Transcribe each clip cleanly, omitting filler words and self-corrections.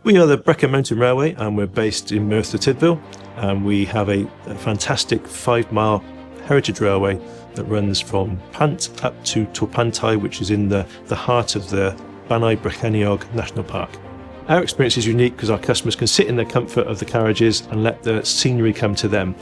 We are the Brecon Mountain Railway and we're based in Merthyr Tydfil, and we have a fantastic 5-mile heritage railway that runs from Pant up to Torpantai, which is in the heart of the Bannau Brycheiniog National Park. Our experience is unique because our customers can sit in the comfort of the carriages and let the scenery come to them.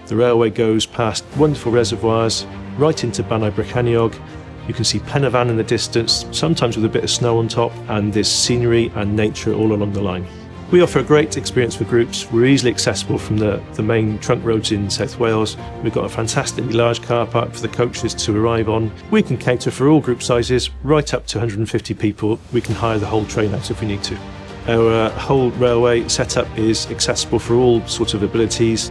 The railway goes past wonderful reservoirs right into Bannau Brycheiniog. You can see Penavan in the distance, sometimes with a bit of snow on top, and there's scenery and nature all along the line. We offer a great experience for groups. We're easily accessible from the main trunk roads in South Wales. We've got a fantastically large car park for the coaches to arrive on. We can cater for all group sizes, right up to 150 people. We can hire the whole train out if we need to. Our whole railway setup is accessible for all sorts of abilities.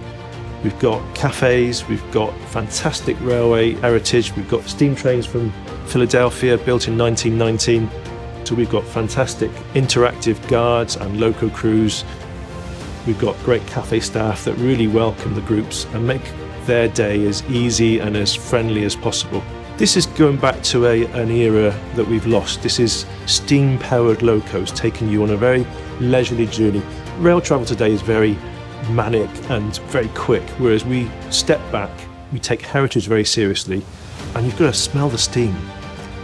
We've got cafes, we've got fantastic railway heritage, we've got steam trains from Philadelphia built in 1919, so we've got fantastic interactive guards and loco crews. We've got great cafe staff that really welcome the groups and make their day as easy and as friendly as possible. This is going back to an era that we've lost. This is steam-powered locos taking you on a very leisurely journey. Rail travel today is very manic and very quick, whereas we step back, we take heritage very seriously, and you've got to smell the steam.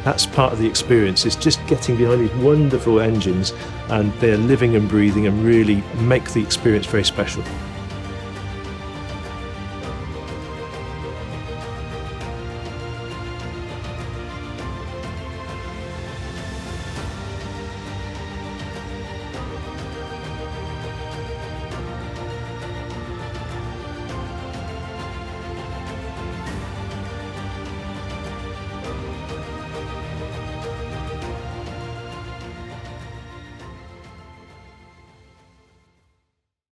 That's part of the experience. It's just getting behind these wonderful engines, and they're living and breathing and really make the experience very special.